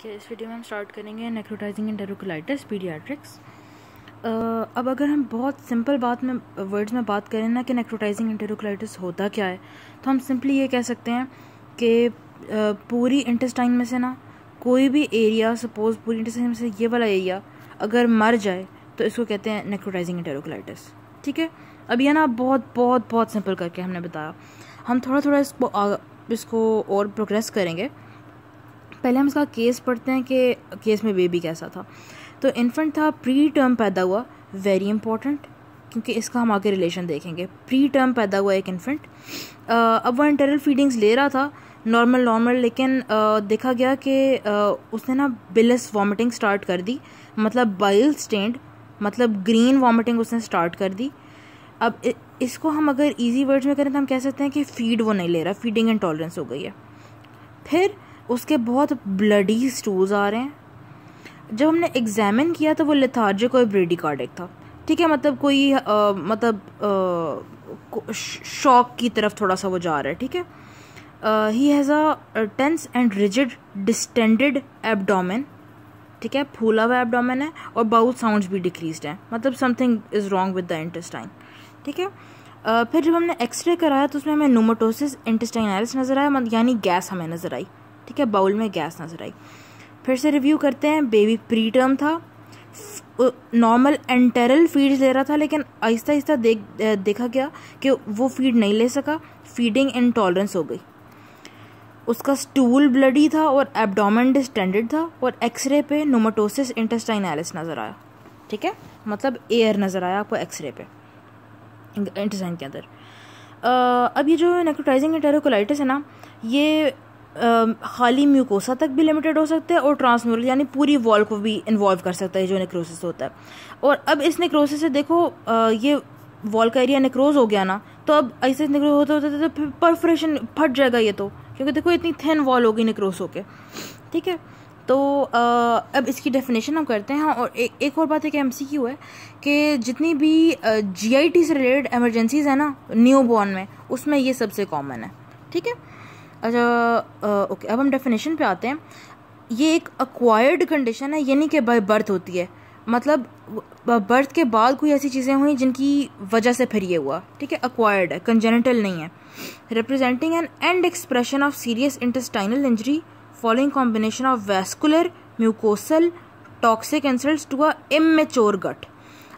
ठीक है, इस वीडियो में हम स्टार्ट करेंगे नेक्रोटाइजिंग एंटेरोकोलाइटिस पीडियाट्रिक्स। अब अगर हम बहुत सिंपल वर्ड्स में बात करें ना कि नेक्रोटाइजिंग एंटेरोकोलाइटिस होता क्या है, तो हम सिंपली ये कह सकते हैं कि पूरी इंटेस्टाइन में से ना कोई भी एरिया, सपोज पूरी इंटेस्टाइन में से ये वाला एरिया अगर मर जाए तो इसको कहते हैं नेक्रोटाइजिंग एंटेरोकोलाइटिस। ठीक है, अब ये ना बहुत बहुत बहुत सिंपल करके हमने बताया। हम थोड़ा थोड़ा इसको और प्रोग्रेस करेंगे। पहले हम इसका केस पढ़ते हैं कि केस में बेबी कैसा था। तो इन्फेंट था, प्री टर्म पैदा हुआ, वेरी इंपॉर्टेंट क्योंकि इसका हम आगे रिलेशन देखेंगे। प्री टर्म पैदा हुआ एक इन्फेंट। अब वो इंटरल फीडिंग्स ले रहा था नॉर्मल, लेकिन देखा गया कि उसने ना बिलस वॉमिटिंग स्टार्ट कर दी, मतलब बाइल स्टेन्ड, मतलब ग्रीन वॉमिटिंग उसने स्टार्ट कर दी। अब इसको हम अगर इजी वर्ड्स में करें तो हम कह सकते हैं कि फीड वो नहीं ले रहा, फीडिंग इंटॉलरेंस हो गई है। फिर उसके बहुत ब्लडी स्टूल्स आ रहे हैं। जब हमने एग्जामिन किया तो वो लेथार्जिक और ब्रेडिकार्डिक था। ठीक है, मतलब कोई शॉक की तरफ थोड़ा सा वो जा रहा है। ठीक है, he has a tense and rigid distended abdomen. ठीक है, फूला हुआ एब्डोमेन है और बाउल साउंड्स भी डिक्रीज्ड हैं, मतलब something is wrong with the intestine. ठीक है, फिर जब हमने एक्सरे कराया तो उसमें हमें न्यूमेटोसिस इंटेस्टाइनलिस नजर आया, यानी गैस हमें नजर आई। ठीक है, बाउल में गैस नजर आई। फिर से रिव्यू करते हैं। बेबी प्री टर्म था, नॉर्मल एंटेरल फीड्स ले रहा था, लेकिन आहिस्ता आहिस्ता देखा गया कि वो फीड नहीं ले सका, फीडिंग इंटॉलरेंस हो गई। उसका स्टूल ब्लडी था और एब्डोमेन डिस्टेंडेड था और एक्सरे पे न्यूमेटोसिस इंटेस्टाइनलिस नजर आया। ठीक है, मतलब एयर नजर आया आपको एक्सरे पे इंटेस्टाइन के अंदर। अब ये जो नेक्रोटाइजिंग एंटेरोकोलाइटिस है ना, ये खाली म्यूकोसा तक भी लिमिटेड हो सकता है और ट्रांसम्यूरल यानी पूरी वॉल को भी इन्वॉल्व कर सकता है जो नेक्रोसिस होता है। और अब इस नेक्रोसिस से देखो ये वॉल का एरिया नेक्रोज हो गया ना, तो अब ऐसे नेक्रोज होते होते तो परफोरेशन फट जाएगा ये, तो क्योंकि देखो इतनी थिन वॉल होगी नेक्रोज होके। ठीक है, तो अब इसकी डेफिनेशन हम करते हैं। और एक और बात है कि एमसीक्यू है कि जितनी भी जीआईटी से रिलेटेड इमरजेंसीज है ना न्यू बॉर्न में, उसमें ये सबसे कॉमन है। ठीक है, अच्छा ओके, अब हम डेफिनेशन पे आते हैं। ये एक एक्वायर्ड कंडीशन है, यानी कि बाय बर्थ होती है, मतलब बर्थ के बाद कोई ऐसी चीज़ें हुई जिनकी वजह से फिर ये हुआ। ठीक है, एक्वायर्ड है, कंजेनिटल नहीं है। Representing an end expression of serious intestinal injury following combination of vascular, mucosal, toxic insults to a immature gut.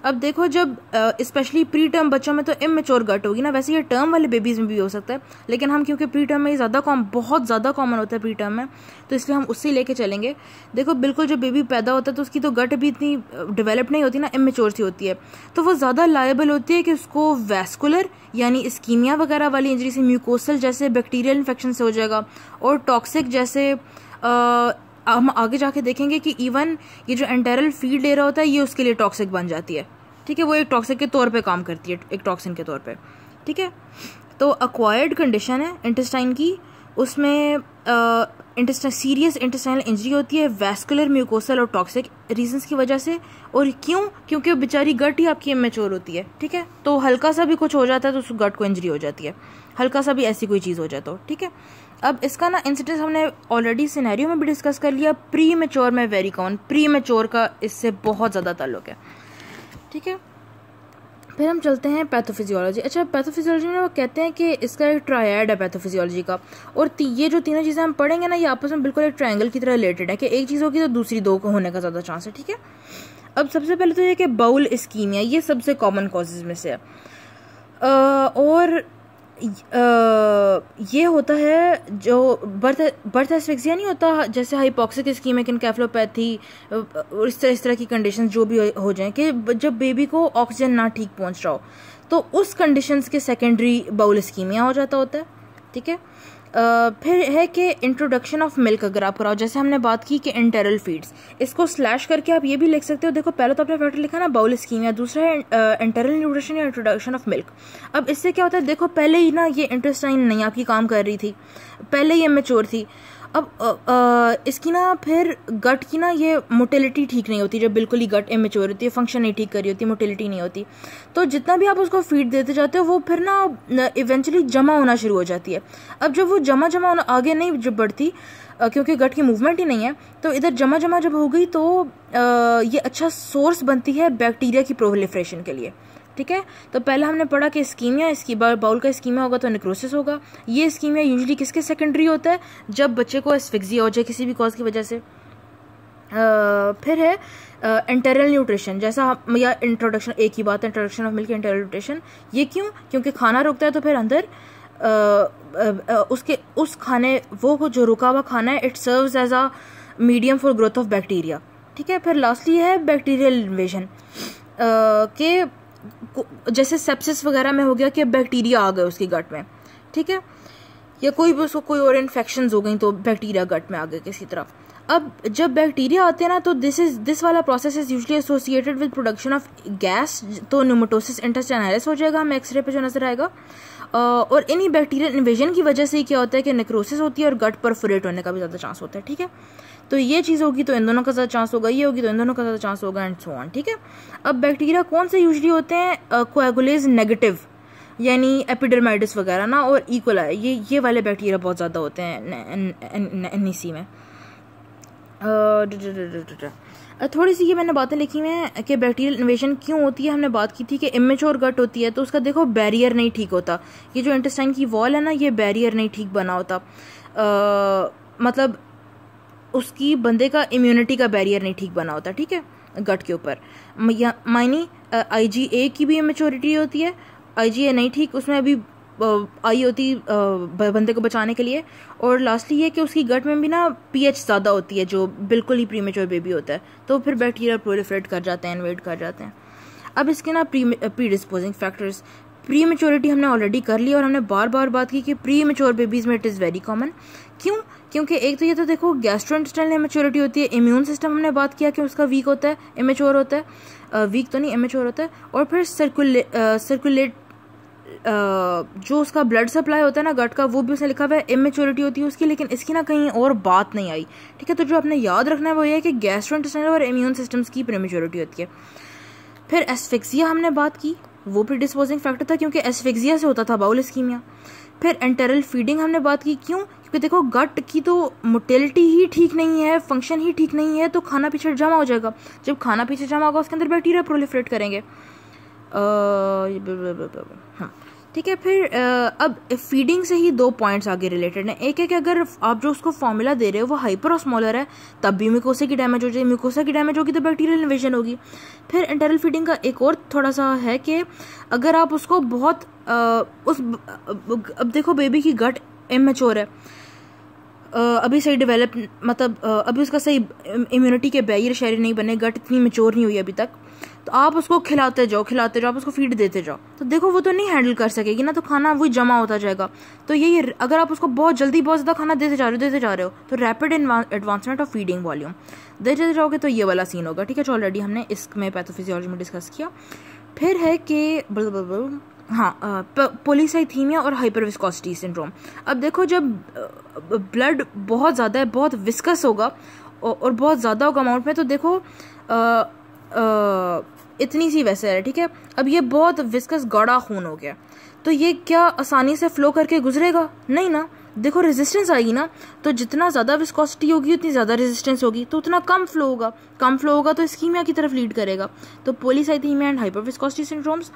अब देखो, जब स्पेशली प्री टर्म बच्चों में तो इमेच्योर गट होगी ना, वैसे ये टर्म वाले बेबीज में भी हो सकता है, लेकिन हम क्योंकि प्री टर्म में ये बहुत ज़्यादा कॉमन होता है प्री टर्म में, तो इसलिए हम उससे लेके चलेंगे। देखो, बिल्कुल जब बेबी पैदा होता है तो उसकी तो गट भी इतनी डेवलप नहीं होती ना, इमेच्योर सी होती है, तो वो ज़्यादा लायबल होती है कि उसको वैस्कुलर यानी इस्कीमिया वगैरह वाली इंजरी से, म्यूकोसल जैसे बैक्टीरियल इन्फेक्शन से हो जाएगा, और टॉक्सिक जैसे हम आगे जाके देखेंगे कि इवन ये जो एंटेरल फीड ले रहा होता है ये उसके लिए टॉक्सिक बन जाती है। ठीक है, वो एक टॉक्सिक के तौर पे काम करती है, एक टॉक्सिन के तौर पे। ठीक है, तो अक्वायर्ड कंडीशन है इंटेस्टाइन की, उसमें सीरियस इंटेस्टाइनल इंजरी होती है वैस्कुलर, म्यूकोसल और टॉक्सिक रीजंस की वजह से। और क्यों? क्योंकि बेचारी गट ही आपकी इमेच्योर होती है। ठीक है, तो हल्का सा भी कुछ हो जाता है तो उस गट को इंजरी हो जाती है, हल्का सा भी ऐसी कोई चीज़ हो जाए तो। ठीक है, अब इसका ना इंसिडेंस हमने ऑलरेडी सिनेरियो में भी डिस्कस कर लिया। प्री मेच्योर में वेरी कॉमन, प्री मेच्योर का इससे बहुत ज़्यादा ताल्लुक है। ठीक है, फिर हम चलते हैं पैथोफिजियोलॉजी। अच्छा, पैथोफिजियोलॉजी में वो कहते हैं कि इसका एक ट्रायड है पैथोफिजियोलॉजी का, और ये जो तीनों चीज़ें हम पढ़ेंगे ना, ये आपस में बिल्कुल एक ट्रायंगल की तरह रिलेटेड है कि एक चीज़ होगी तो दूसरी दो को होने का ज़्यादा चांस है। ठीक है, अब सबसे पहले तो ये कि बाउल इस्कीमिया, ये सबसे कॉमन कॉजेज में से है। और ये होता है जो बर्थ एस्फिक्सिया नहीं होता, जैसे हाइपोक्सिक इस्कीमिक एन्केफेलोपैथी, इस तरह की कंडीशंस जो भी हो जाएं कि जब बेबी को ऑक्सीजन ना ठीक पहुंच रहा हो, तो उस कंडीशंस के सेकेंडरी बाउल इस्कीमिया हो जाता होता है। ठीक है, फिर है कि इंट्रोडक्शन ऑफ मिल्क अगर आप कराओ, जैसे हमने बात की कि इंटेरल फीड्स, इसको स्लैश करके आप ये भी लिख सकते हो। देखो, पहले तो आपने फैक्टर लिखा ना बाउल इस्कीमिया, दूसरा है इंटेरल न्यूट्रिशन या इंट्रोडक्शन ऑफ मिल्क। अब इससे क्या होता है, देखो पहले ही ना ये इंटेस्टाइन नहीं आपकी काम कर रही थी, पहले ये मैच्योर थी। अब इसकी ना फिर गट की ना ये मोटिलिटी ठीक नहीं होती, जब बिल्कुल ही गट इमेच्योर होती है, फंक्शन नहीं ठीक कर रही होती, मोटिलिटी नहीं होती, तो जितना भी आप उसको फीड देते जाते हो वो फिर ना इवेंचुअली जमा होना शुरू हो जाती है। अब जब वो जमा होना आगे नहीं जब बढ़ती, क्योंकि गट की मूवमेंट ही नहीं है, तो इधर जमा जमा जब हो गई तो ये अच्छा सोर्स बनती है बैक्टीरिया की प्रोलिफरेशन के लिए। ठीक है, तो पहले हमने पढ़ा कि इस्कीमिया, इसकी बाउल का इस्कीमिया होगा तो नेक्रोसिस होगा। ये इस्कीमिया यूजुअली किसके सेकेंडरी होता है, जब बच्चे को एस्फिक्सिया हो जाए किसी भी कॉज की वजह से। फिर है एंटेरल न्यूट्रिशन, जैसा या इंट्रोडक्शन, एक ही बात है, introduction of milk enteral nutrition. ये क्यों, क्योंकि खाना रुकता है तो फिर अंदर उसके उस खाने वो जो रुका हुआ खाना है, it serves as a medium for growth of bacteria. ठीक है, फिर लास्टली है बैक्टीरियल इन्वेजन, के जैसे सेप्सिस वगैरह में हो गया कि बैक्टीरिया आ गए उसकी गट में। ठीक है, या कोई भी उसको कोई और इन्फेक्शंस हो गई तो बैक्टीरिया गट में आ गए किसी तरफ। अब जब बैक्टीरिया आते हैं ना तो दिस वाला process is usually associated with production of gas, तो न्यूमेटोसिस इंटेस्टाइनलिस हो जाएगा हमें एक्सरे पे जो नजर आएगा। और इन्हीं बैक्टीरियल इन्वेजन की वजह से क्या होता है कि नेक्रोसिस होती है और गट परफोरेट होने का भी ज़्यादा चांस होता है। ठीक है, तो ये चीज़ होगी तो इन दोनों का ज़्यादा चांस होगा, ये होगी तो इन दोनों का ज़्यादा चांस होगा, एंड सो ऑन। ठीक है, अब बैक्टीरिया कौन से यूजुअली होते हैं, कोएगुलेज नेगेटिव यानी एपिडर्माइटिस वगैरह ना, और इकोलाई, ये वाले बैक्टीरिया बहुत ज़्यादा होते हैं NEC में। थोड़ी सी ये मैंने बातें लिखी हुई हैं कि बैक्टीरियल इन्वेजन क्यों होती है। हमने बात की थी कि इमेच्योर गट होती है तो उसका देखो बैरियर नहीं ठीक होता, ये जो इंटेस्टाइन की वॉल है ना, ये बैरियर नहीं ठीक बना होता, मतलब उसकी बंदे का इम्यूनिटी का बैरियर नहीं ठीक बना होता। ठीक है, गट के ऊपर मायनी IgA की भी इमेच्योरिटी होती है, IgA नहीं ठीक, उसमें अभी आई होती बंदे को बचाने के लिए। और लास्टली ये कि उसकी गट में भी ना pH ज़्यादा होती है, जो बिल्कुल ही प्रीमेच्योर बेबी होता है, तो फिर बैक्टीरिया प्रोलिफरेट कर जाते हैं, इन्वेड कर जाते हैं। अब इसके ना प्रीडिस्पोजिंग फैक्टर्स, प्री मेच्योरिटी हमने ऑलरेडी कर ली और हमने बार बार बात की कि प्री मेच्योर बेबीज़ में इट इज़ वेरी कॉमन। क्यों, क्योंकि एक तो ये तो देखो गैस्ट्रोइंटेस्टाइनल इमेच्योरिटी होती है, इम्यून सिस्टम हमने बात किया कि उसका वीक होता है, इमेच्योर होता है, वीक तो नहीं इमेच्योर होता है। और फिर सर्कुलेट जो उसका ब्लड सप्लाई होता है ना गट का, वो भी उसने लिखा हुआ है इमेच्योरिटी होती है उसकी, लेकिन इसकी ना कहीं और बात नहीं आई। ठीक है, तो जो आपने याद रखना है वो ये है कि गैस्ट्रोइंटेस्टाइनल और इम्यून सिस्टम्स की प्रीमेच्योरिटी होती है। फिर एस्फिक्सिया हमने बात की, वो प्रीडिस्पोजिंग फैक्टर था क्योंकि एस्फिक्सिया से होता था बाउल इस्कीमिया। फिर एंटेरल फीडिंग हमने बात की, क्यों, क्योंकि देखो गट की तो मोटेलिटी ही ठीक नहीं है, फंक्शन ही ठीक नहीं है, तो खाना पीछे जमा हो जाएगा। जब खाना पीछे जमा होगा उसके अंदर बैक्टीरिया प्रोलिफरेट करेंगे। हाँ ठीक है, फिर अब फीडिंग से ही दो पॉइंट्स आगे रिलेटेड हैं। एक है कि अगर आप जो उसको फॉर्मूला दे रहे हो वो हाइपर ऑस्मोलर है तब भी म्यूकोसा की डैमेज हो जाए, म्यूकोसा की डैमेज होगी तो बैक्टीरियल इन्वेजन होगी। फिर एंटेरल फीडिंग का एक और थोड़ा सा है कि अगर आप उसको बहुत अब देखो बेबी की गट इमेच्योर है, अभी सही डेवलप मतलब अभी उसका सही इम्यूनिटी के बैरियर शहरी नहीं बने, गट इतनी मेच्योर नहीं हुई अभी तक, तो आप उसको खिलाते जाओ आप उसको फीड देते जाओ, तो देखो वो तो नहीं हैंडल कर सकेगी ना, तो खाना वही जमा होता जाएगा। तो ये अगर आप उसको बहुत जल्दी बहुत ज़्यादा खाना देते जा रहे हो तो rapid advancement of feeding volume देते जाओगे तो ये वाला सीन होगा। ठीक है, जो ऑलरेडी हमने इसमें पैथोफिजियोलॉजी में डिस्कस किया। फिर है कि पॉलीसाइथीमिया और हाइपरविस्कोसिटी सिंड्रोम। अब देखो जब ब्लड बहुत ज़्यादा है, बहुत विस्कस होगा और बहुत ज़्यादा होगा अमाउंट में, तो देखो इतनी सी वैसे है, ठीक है। अब ये बहुत विस्कस गाढ़ा खून हो गया, तो ये क्या आसानी से फ्लो करके गुजरेगा? नहीं ना, देखो रेजिस्टेंस आएगी ना, तो जितना ज़्यादा विस्कोसिटी होगी उतनी ज़्यादा रेजिस्टेंस होगी, तो उतना कम फ्लो होगा तो इस्कीमिया की तरफ लीड करेगा। तो पॉलीसाइथीमिया एंड हाइपरविस्कोसिटी सिंड्रोम्स।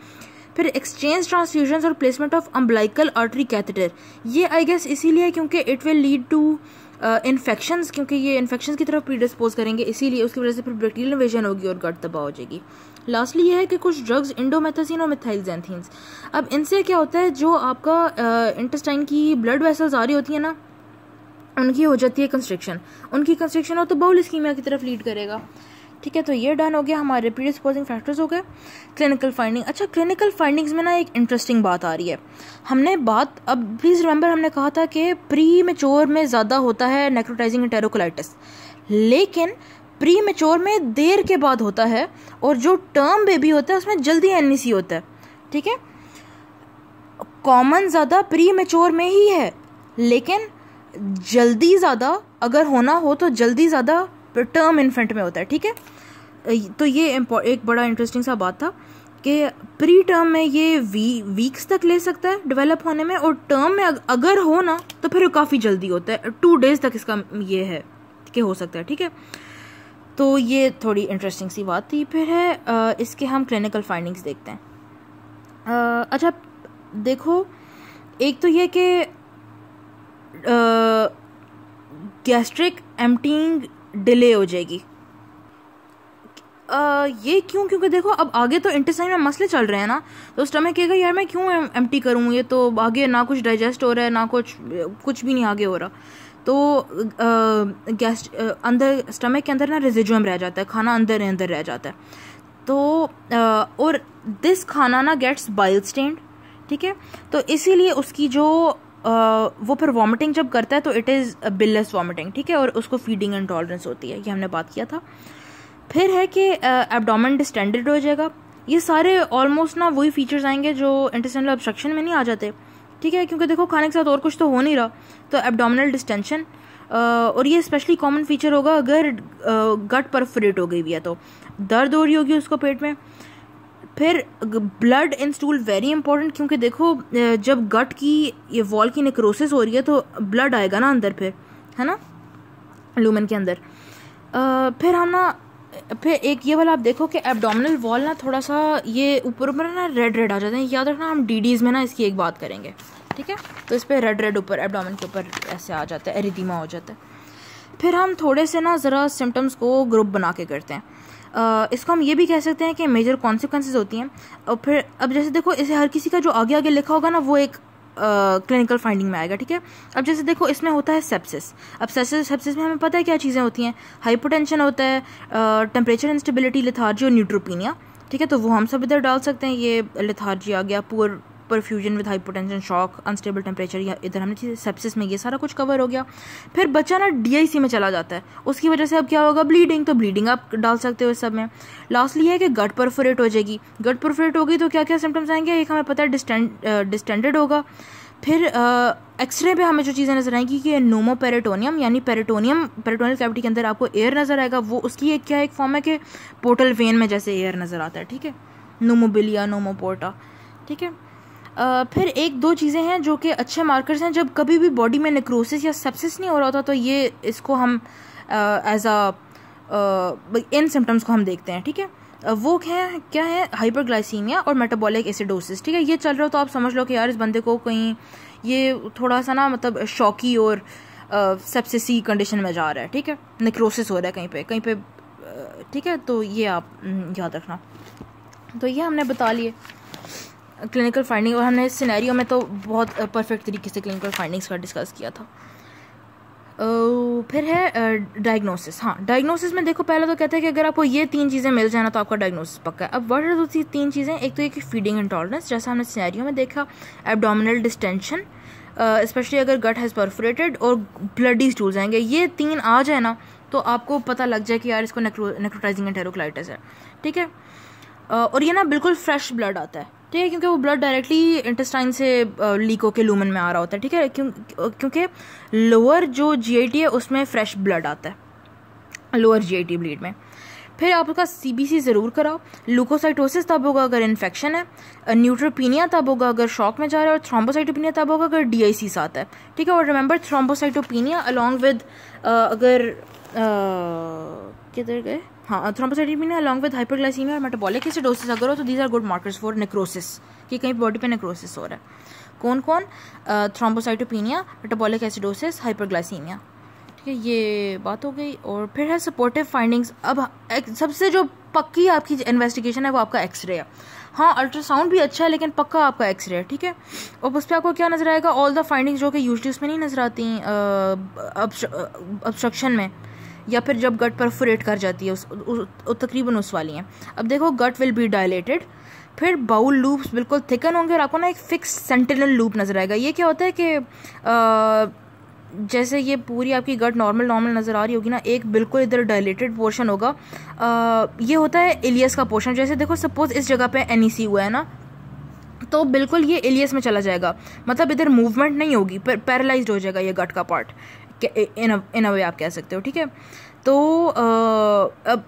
फिर एक्सचेंज ट्रांसफ्यूजन्स और placement of umbilical artery catheter, ये आई गेस इसीलिए क्योंकि it will lead to infections, क्योंकि ये इन्फेक्शंस की तरफ प्रीडिस्पोज करेंगे, इसीलिए उसकी वजह से फिर बैक्टीरियल इन्वेजन होगी और गट तबाह हो जाएगी। लास्टली ये है कि कुछ ड्रग्स इंडोमेथासिन और मिथाइलजैंथीन्स, अब इनसे क्या होता है, जो आपका इंटेस्टाइन की ब्लड वेसल्स आ रही होती है ना, उनकी हो जाती है कंस्ट्रिक्शन, उनकी कंस्ट्रिक्शन हो तो बाउल इस्कीमिया की तरफ लीड करेगा। ठीक है, तो ये डन हो गया, हमारे प्रीडिस्पोजिंग फैक्टर्स हो गए। क्लिनिकल फाइंडिंग, अच्छा क्लिनिकल फाइंडिंग्स में ना एक इंटरेस्टिंग बात आ रही है। हमने बात, अब प्लीज रिमेंबर, हमने कहा था कि प्री मेच्योर में ज़्यादा होता है नेक्रोटाइजिंग एंटेरोकोलाइटिस, लेकिन प्री मेच्योर में देर के बाद होता है, और जो टर्म बेबी होता है उसमें जल्दी NEC होता है। ठीक है, कॉमन ज़्यादा प्री मेच्योर में ही है, लेकिन जल्दी ज़्यादा अगर होना हो तो जल्दी ज़्यादा टर्म इन्फेंट में होता है। ठीक है, तो ये एक बड़ा इंटरेस्टिंग सा बात था कि प्री टर्म में ये वीक्स तक ले सकता है डेवलप होने में, और टर्म में अगर हो ना तो फिर काफ़ी जल्दी होता है, 2 days तक इसका ये है कि हो सकता है, ठीक है। तो ये थोड़ी इंटरेस्टिंग सी बात थी। फिर है इसके हम क्लिनिकल फाइंडिंग्स देखते हैं। अच्छा देखो, एक तो ये कि गैस्ट्रिक एम्प्टीइंग डिले हो जाएगी। ये क्यों? क्योंकि देखो अब आगे तो इंटेस्टाइन में मसले चल रहे हैं ना, तो स्टमक कहेगा यार मैं क्यों एम्प्टी करूँ, ये तो आगे ना कुछ डाइजेस्ट हो रहा है, ना कुछ भी नहीं आगे हो रहा। तो अंदर स्टमक के अंदर ना रेजिडुअम रह जाता है, खाना अंदर रह जाता है। तो और दिस खाना ना गेट्स बाइल स्टेन्ड, ठीक है। तो इसीलिए उसकी जो वो फिर वॉमिटिंग जब करता है तो इट इज़ बिललेस वॉमिटिंग, ठीक है, और उसको फीडिंग इंटॉलरेंस होती है, ये हमने बात किया था। फिर है कि एब्डोमेन डिस्टेंडेड हो जाएगा। ये सारे ऑलमोस्ट ना वही फीचर्स आएंगे जो इंटेस्टाइनल ऑब्स्ट्रक्शन में नहीं आ जाते, ठीक है, क्योंकि देखो खाने के साथ और कुछ तो हो नहीं रहा। तो एब्डोमिनल डिस्टेंशन, और ये स्पेशली कॉमन फीचर होगा अगर गट परफोरेट हो गई भी है, तो दर्द हो रही होगी उसको पेट में। फिर blood in stool very important, क्योंकि देखो जब गट की ये वॉल की नेक्रोसिस हो रही है तो ब्लड आएगा ना अंदर, फिर है ना लूमेन के अंदर। फिर एक ये वाला आप देखो कि एब्डोमिनल वॉल ना थोड़ा सा ये ऊपर ना रेड आ जाते हैं। याद रखना हम डीडीज में ना इसकी एक बात करेंगे, ठीक है। तो इस पर रेड ऊपर एब्डोमेन के ऊपर ऐसे आ जाता है, एरिथीमा हो जाता है। फिर हम थोड़े से ना ज़रा सिम्टम्स को ग्रुप बना के करते हैं। इसको हम ये भी कह सकते हैं कि मेजर कॉन्सिक्वेंसेस होती हैं। और फिर अब जैसे देखो इसे हर किसी का जो आगे लिखा होगा ना वो एक क्लिनिकल फाइंडिंग में आएगा, ठीक है। अब जैसे देखो इसमें होता है सेप्सिस। अब सेप्सिस में हमें पता है क्या चीज़ें होती हैं, हाइपोटेंशन होता है, टेम्परेचर इंस्टेबिलिटी, लेथार्जी और न्यूट्रोपीनिया, ठीक है। तो वो हम सब इधर डाल सकते हैं, ये लेथार्जी आ गया, poor perfusion with hypotension, shock, unstable temperature, या इधर हमने चीज़ सेप्सिस में ये सारा कुछ कवर हो गया। फिर बच्चा ना DIC में चला जाता है, उसकी वजह से अब क्या होगा, ब्लीडिंग, तो ब्लीडिंग आप डाल सकते हो इस सब में। लास्टली है कि गट परफोरेट हो जाएगी। गट परफोरेट हो गई तो क्या क्या सिम्टम्स आएंगे, एक हमें पता है डिस्टेंडेड होगा। फिर एक्सरे पे हमें जो चीज़ें नजर आएंगी कि नोमोपेरिटोनियम, यानी पेरिटोनियल कैविटी के अंदर आपको एयर नजर आएगा। वो उसकी एक क्या एक फॉर्म है कि पोर्टल वेन में जैसे एयर नजर आता है, ठीक है, नोमोबिलिया, नोमोपोर्टा, ठीक है। फिर एक दो चीज़ें हैं जो कि अच्छे मार्कर्स हैं। जब कभी भी बॉडी में नेक्रोसिस या सेप्सिस नहीं हो रहा होता तो ये इसको हम एज इन सिम्टम्स को हम देखते हैं, ठीक है। वो क्या है हाइपरग्लाइसीमिया और मेटाबॉलिक एसिडोसिस, ठीक है। ये चल रहा हो तो आप समझ लो कि यार इस बंदे को कहीं ये थोड़ा सा ना मतलब शॉकी और सेप्सिसी कंडीशन में जा रहा है, ठीक है, नेक्रोसिस हो रहा है कहीं पे, ठीक है। तो ये आप याद रखना। तो ये हमने बता लिए क्लिनिकल फाइंडिंग, और हमने इस सिनेरियो में तो बहुत परफेक्ट तरीके से क्लिनिकल फाइंडिंग्स का डिस्कस किया था। फिर है डायग्नोसिस। हाँ, डायग्नोसिस में देखो पहले तो कहते हैं कि अगर आपको ये 3 चीज़ें मिल जाए ना तो आपका डायग्नोसिस पक्का है। अब व्हाट आर दो 3 चीज़ें, एक तो ये कि फीडिंग इंटॉलरेंस, जैसा हमने सिनेरियो में देखा, एब्डोमिनल डिस्टेंशन, स्पेशली अगर गट हैज़ परफोरेटेड, और ब्लडी स्टूल्स आएंगे। ये 3 आ जाए ना तो आपको पता लग जाए कि यार इसको नेक्रोटाइजिंग एंटेरोकोलाइटिस है, ठीक है। और ये ना बिल्कुल फ्रेश ब्लड आता है, ठीक है, क्योंकि वो ब्लड डायरेक्टली इंटेस्टाइन से लीक होकर लूमन में आ रहा होता है, ठीक है। क्योंकि लोअर जो GIT है उसमें फ्रेश ब्लड आता है, लोअर GIT ब्लीड में। फिर आप उसका CBC ज़रूर कराओ। ल्यूकोसाइटोसिस तब होगा अगर इन्फेक्शन है, न्यूट्रोपीनिया तब होगा अगर शॉक में जा रहा है, और थ्रोम्बोसाइटोपिनिया तब होगा अगर DIC साथ है, ठीक है। और रिमेंबर थ्रोम्बोसाइटोपिनिया अलॉन्ग विद अगर किधर गए, हाँ, थ्रोम्बोसाइटोपिनिया अलॉन्ग विद हाइपरग्लाइसीमिया और मेटाबॉलिक एसिडोसिस अगर हो तो these are good markers for necrosis, कि कहीं बॉडी पे नेक्रोसिस हो रहा है। कौन थ्रोम्बोसाइटोपिनिया, मेटाबॉलिक एसिडोसिस, हाइपरग्लाइसीमिया, ठीक है। ये बात हो गई। और फिर है सपोर्टिव फाइंडिंग्स। अब सबसे जो पक्की आपकी इन्वेस्टिगेशन है वो आपका एक्सरे है। हाँ, अल्ट्रासाउंड भी अच्छा है लेकिन पक्का आपका एक्सरे है, ठीक है। और उस पर आपको क्या नजर आएगा, ऑल द फाइंडिंग्स जो कि यूजुअली उसमें नहीं नजर आती ऑब्स्ट्रक्शन में, या फिर जब गट परफोरेट कर जाती है तकरीबन उस वाली हैं। अब देखो गट विल बी डायलेटेड, फिर बाउल लूप्स बिल्कुल थिकन होंगे और आपको ना एक फिक्स सेंटिनल लूप नजर आएगा। ये क्या होता है कि जैसे ये पूरी आपकी गट नॉर्मल नज़र आ रही होगी ना, एक बिल्कुल इधर डायलेटेड पोर्शन होगा। ये होता है इलियस का पोर्शन। जैसे देखो सपोज इस जगह पे NEC हुआ है ना, तो बिल्कुल ये इलियस में चला जाएगा, मतलब इधर मूवमेंट नहीं होगी, पैरालाइज्ड हो जाएगा ये गट का पार्ट, इन अ वे आप कह सकते हो, ठीक है। तो अब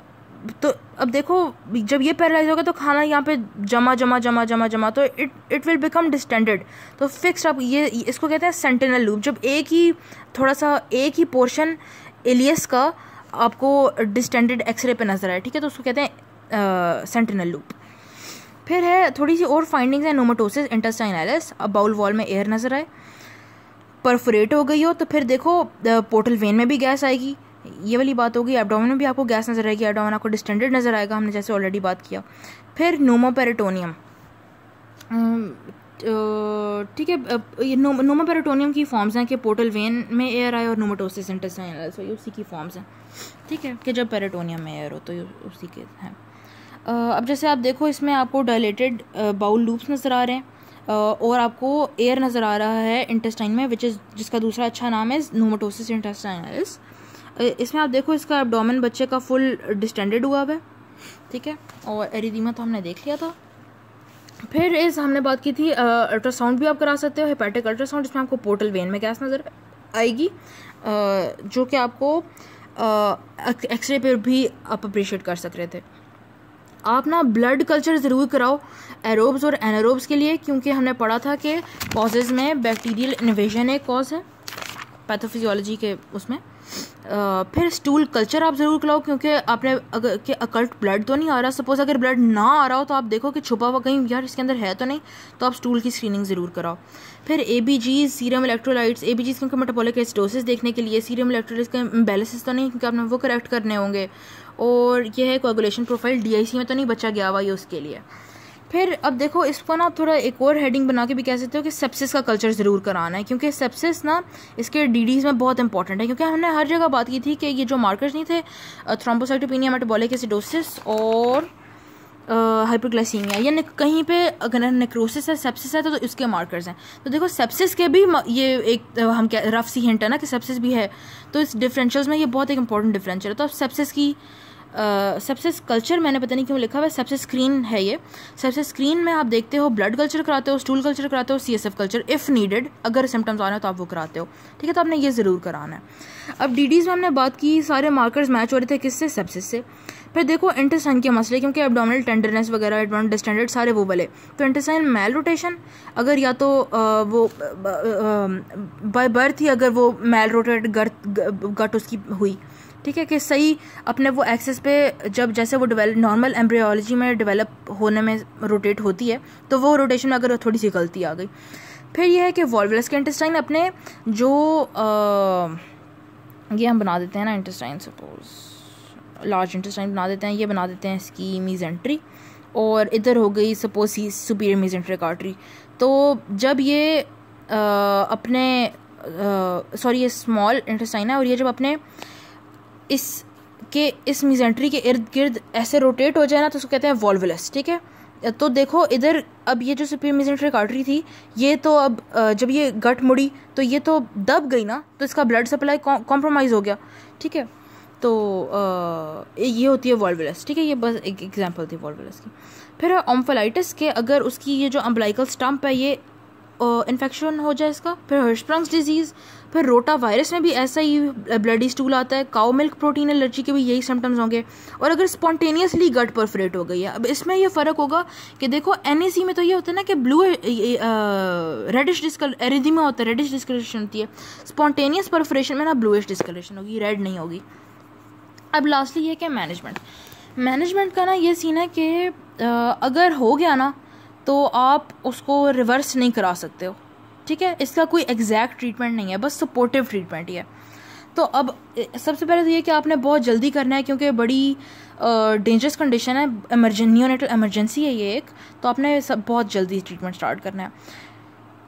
तो अब देखो जब ये पैरालाइज होगा तो खाना यहाँ पे जमा जमा जमा जमा जमा तो इट विल बिकम डिस्टेंडेड, तो फिक्स्ड। अब ये इसको कहते हैं सेंटिनल लूप, जब एक ही पोर्शन एलियस का आपको डिस्टेंडेड एक्सरे पे नजर आए, ठीक है, तो उसको कहते हैं सेंटिनल लूप। फिर है थोड़ी सी और फाइंडिंग्स है, नोमाटोसिस इंटेस्टाइनलिस, अब बाउल वॉल में एयर नजर आए, परफोरेट हो गई हो तो फिर देखो पोर्टल वेन में भी गैस आएगी, ये वाली बात होगी। एब्डोमेन में भी आपको गैस नजर आएगी, एब्डोमेन आपको डिस्टेंडेड नजर आएगा, हमने जैसे ऑलरेडी बात किया। फिर नोमोपेरिटोनियम, ठीक है, ये नोमोपेरिटोनियम की फॉर्म्स हैं कि पोर्टल वेन में एयर आए और नोमाटोसिस इंटेस्टाइनलिस, ये उसी की फॉर्म्स हैं, ठीक है, कि जब पेरिटोनियम में एयर हो तो ये उसी के हैं। अब जैसे आप देखो इसमें आपको डायलेटेड बाउल लूप्स नज़र आ रहे हैं और आपको एयर नज़र आ रहा है इंटेस्टाइन में, जिसका दूसरा अच्छा नाम है नोमाटोसिस इंटेस्टाइनलिस। इसमें आप देखो इसका एब्डोमेन बच्चे का फुल डिस्टेंडेड हुआ है, ठीक है, और एरिदीमा तो हमने देख लिया था। फिर हमने बात की थी अल्ट्रासाउंड भी आप करा सकते हो, हेपेटिक अल्ट्रासाउंड, जिसमें आपको पोर्टल वेन में गैस नज़र आएगी, जो कि आपको एक्सरे पर भी आप अप्रिशिएट कर सक रहे थे। आप ना ब्लड कल्चर ज़रूर कराओ एरोब्स और एनारोब्स के लिए, क्योंकि हमने पढ़ा था कि कॉजेज़ में बैक्टीरियल इन्वेजन एक कॉज है पैथोफिजियोलॉजी के उसमें। फिर स्टूल कल्चर आप ज़रूर कराओ, क्योंकि आपने अगर कि अकल्ट ब्लड तो नहीं आ रहा, सपोज अगर ब्लड ना आ रहा हो तो आप देखो कि छुपा हुआ कहीं यार इसके अंदर है तो नहीं, तो आप स्टूल की स्क्रीनिंग ज़रूर कराओ। फिर ABGs सीरम इलेक्ट्रोलाइट्स, ABGs क्योंकि मेटाबॉलिक एसिडोसिस देखने के लिए, सीरम इलेक्ट्रोलाइट्स के इम्बैलेंसेस तो नहीं क्योंकि आपने वो करेक्ट करने होंगे, और ये है कोएगुलेशन प्रोफाइल, DIC में तो नहीं बच्चा गया हुआ ये उसके लिए। फिर अब देखो इसको ना थोड़ा एक और हेडिंग बना के भी कह सकते हो कि सेप्सिस का कल्चर ज़रूर कराना है, क्योंकि सेप्सिस ना इसके DDs में बहुत इंपॉर्टेंट है, क्योंकि हमने हर जगह बात की थी कि ये जो मार्कर्स नहीं थे थ्रोम्बोसाइटोपेनिया, मेटाबॉलिक एसिडोसिस और हाइपरग्लाइसीमिया, या कहीं पे अगर नेक्रोसिस है, सेप्सिस है तो इसके मार्कर्स हैं। तो देखो सेप्सिस के भी ये एक हम क्या रफ सी हिंट है ना कि सेप्सिस भी है, तो इस डिफरेंशियल्स में ये बहुत एक इंपॉर्टेंट डिफरेंशियल है। तो अब सेप्सिस कल्चर मैंने पता नहीं क्यों लिखा हुआ है, सेप्सिस स्क्रीन है ये। सेप्सिस स्क्रीन में आप देखते हो ब्लड कल्चर कराते हो, स्टूल कल्चर कराते हो, CSF कल्चर इफ़ नीडेड, अगर सिम्टम्स आ रहे हो तो आप वो कराते हो, ठीक है, तो आपने ये ज़रूर कराना है। अब DDs में हमने बात की सारे मार्कर्स मैच हो रहे थे किससे, सेप्सिस से। फिर देखो इंटेस्टाइन के मसले, क्योंकि एब्डोमिनल टेंडरनेस वगैरह, एब्डोमिनल डिस्टेंडेड सारे वो वाले, तो इंटेस्टाइन मेल रोटेशन, अगर या तो वो बाय बर्थ ही अगर वो मेल रोटेट गट उसकी हुई, ठीक है, कि सही अपने वो एक्सेस पे जब जैसे वो नॉर्मल एम्ब्रियोलॉजी में डेवलप होने में रोटेट होती है, तो वो रोटेशन में अगर थोड़ी सी गलती आ गई। फिर ये है कि वॉल्वुलस के इंटेस्टाइन अपने जो ये हम बना देते हैं ना इंटेस्टाइन, सपोज लार्ज इंटेस्टाइन बना देते हैं, ये बना देते हैं इसकी मीजेंट्री, और इधर हो गई सपोज सुपीरियर मीजेंट्रिक आर्टरी। तो जब ये अपने सॉरी ये स्मॉल इंटेस्टाइन है, और ये जब अपने इस मीजेंट्री के इर्द गिर्द ऐसे रोटेट हो जाए ना, तो उसको कहते हैं वॉल्वुलस, ठीक है। तो देखो इधर अब ये जो सुपीरियर मीजेंट्रिक आर्टरी थी, ये तो अब जब ये गट मुड़ी तो ये तो दब गई ना, तो इसका ब्लड सप्लाई कॉम्प्रोमाइज़ हो गया, ठीक है, तो ये होती है वॉल्वुलस, ठीक है, ये बस एक एग्जांपल थी वॉल्वुलस की। फिर ऑम्फोलाइटिस के अगर उसकी ये जो अम्बलाइकल स्टम्प है ये इन्फेक्शन हो जाए इसका। फिर हर्शस्प्रांग्स डिजीज़, फिर रोटा वायरस में भी ऐसा ही ब्लडी स्टूल आता है। काउ मिल्क प्रोटीन एलर्जी के भी यही सिम्टम्स होंगे। और अगर स्पॉन्टेनियसली गट परफोरेट हो गई है, अब इसमें ये फ़र्क होगा कि देखो NAC में तो ये होता है ना कि ब्लू रेडिश एरिथीमा होता है, रेडिश डिस्कलरेशन होती है। स्पॉन्टेनियस परफोरेशन में ना ब्लूइश डिस्कलरेशन होगी, रेड नहीं होगी। अब लास्टली ये क्या मैनेजमेंट का ना ये सीन है कि अगर हो गया ना तो आप उसको रिवर्स नहीं करा सकते हो, ठीक है। इसका कोई एग्जैक्ट ट्रीटमेंट नहीं है, बस सपोर्टिव ट्रीटमेंट ही है। तो अब सबसे पहले तो ये कि आपने बहुत जल्दी करना है, क्योंकि बड़ी डेंजरस कंडीशन है, नियोनेटल इमरजेंसी है ये एक, तो आपने बहुत जल्दी ट्रीटमेंट स्टार्ट करना है।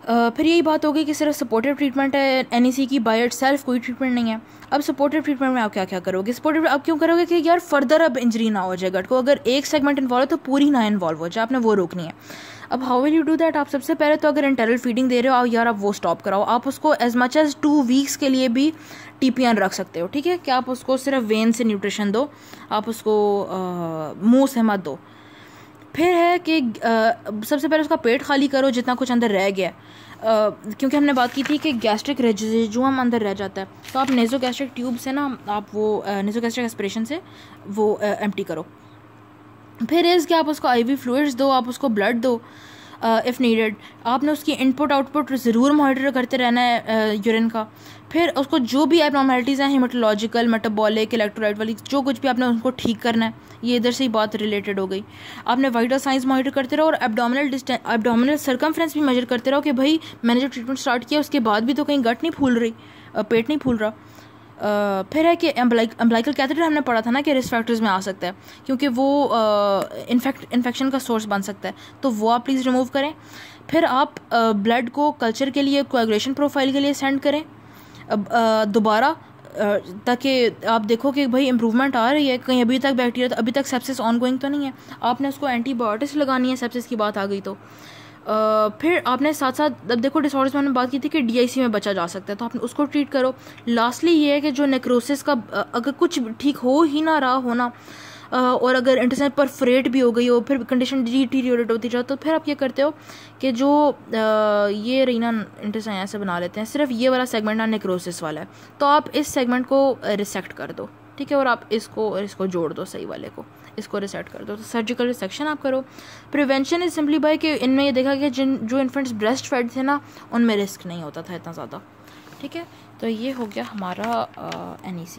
फिर यही बात होगी कि सिर्फ सपोर्टिव ट्रीटमेंट है, NAC की बाय इटसेल्फ कोई ट्रीटमेंट नहीं है। अब सपोर्टिव ट्रीटमेंट में आप क्या क्या करोगे? सपोर्टिव आप क्यों करोगे कि यार फर्दर अब इंजरी ना हो जाए गट को, अगर एक सेगमेंट इन्वॉल्व है तो पूरी ना इन्वॉल्व हो जाए, आपने वो रोकनी है। अब how will you do that? आप सबसे पहले तो अगर इंटरनल फीडिंग दे रहे हो यार, आप वो स्टॉप कराओ। आप उसको एज मच एज 2 वीक्स के लिए भी TPN रख सकते हो, ठीक है, कि आप उसको सिर्फ वेन से न्यूट्रिशन दो, आप उसको मुँह से मत दो। फिर है कि सबसे पहले उसका पेट खाली करो जितना कुछ अंदर रह गया। क्योंकि हमने बात की थी कि गैस्ट्रिक रेजिजुअम अंदर रह जाता है, तो आप नेज़ोगैस्ट्रिक ट्यूब से ना आप वो नेज़ोगैस्ट्रिक एस्पिरेशन से वो एम्प्टी करो। फिर इज़ कि आप उसको आईवी फ्लूइड्स दो, आप उसको ब्लड दो इफ़ नीडेड। आपने उसकी इनपुट आउटपुट ज़रूर मॉनिटर करते रहना है यूरिन का। फिर उसको जो भी एबनॉर्मलिटीज़ हैं हेमाटोलॉजिकल, मेटाबॉलिक, इलेक्ट्रोलाइट वाली, जो कुछ भी आपने उनको ठीक करना है। ये इधर से ही बात रिलेटेड हो गई। आपने वाइटल साइंस मॉनिटर करते रहो और एब्डोमिनल सर्कमफ्रेंस भी मेजर करते रहो कि भाई मैंने जो ट्रीटमेंट स्टार्ट किया उसके बाद भी तो कहीं गट नहीं फूल रही, पेट नहीं फूल रहा। फिर है कि एम्ब्लाइकल कैथेटर हमने पढ़ा था ना कि रिस्क फैक्टर्स में आ सकता है, क्योंकि वो इन्फेक्शन का सोर्स बन सकता है, तो वो आप प्लीज़ रिमूव करें। फिर आप ब्लड को कल्चर के लिए, कोएगुलेशन प्रोफाइल के लिए सेंड करें दोबारा, ताकि आप देखो कि भाई इम्प्रूवमेंट आ रही है, कहीं अभी तक बैक्टीरिया, अभी तक सेप्सिस ऑनगोइंग तो नहीं है। आपने उसको एंटीबायोटिक्स लगानी है सेप्सिस की बात आ गई तो। फिर आपने साथ साथ, अब देखो डिसऑर्डर्स में हमने बात की थी कि डीआईसी में बचा जा सकता है, तो आपने उसको ट्रीट करो। लास्टली ये है कि जो नेक्रोसिस का अगर कुछ ठीक हो ही ना रहा होना, और अगर इंटेस्टाइन परफोरेट भी हो गई हो, फिर कंडीशन डिटीरियोरेट होती जाए, तो फिर आप ये करते हो कि जो ये रीना इंटेस्टाइन ऐसे बना लेते हैं, सिर्फ ये वाला सेगमेंट ना नेक्रोसिस वाला है, तो आप इस सेगमेंट को रिसेक्ट कर दो, ठीक है, और आप इसको जोड़ दो, सही वाले को इसको रिसेट कर दो। तो सर्जिकल रिसेक्शन आप करो। प्रिवेंशन इज सिंपली बाय कि इनमें ये देखा कि जो इन्फेंट्स ब्रेस्ट फेड थे ना, उनमें रिस्क नहीं होता था इतना ज़्यादा, ठीक है। तो ये हो गया हमारा NEC।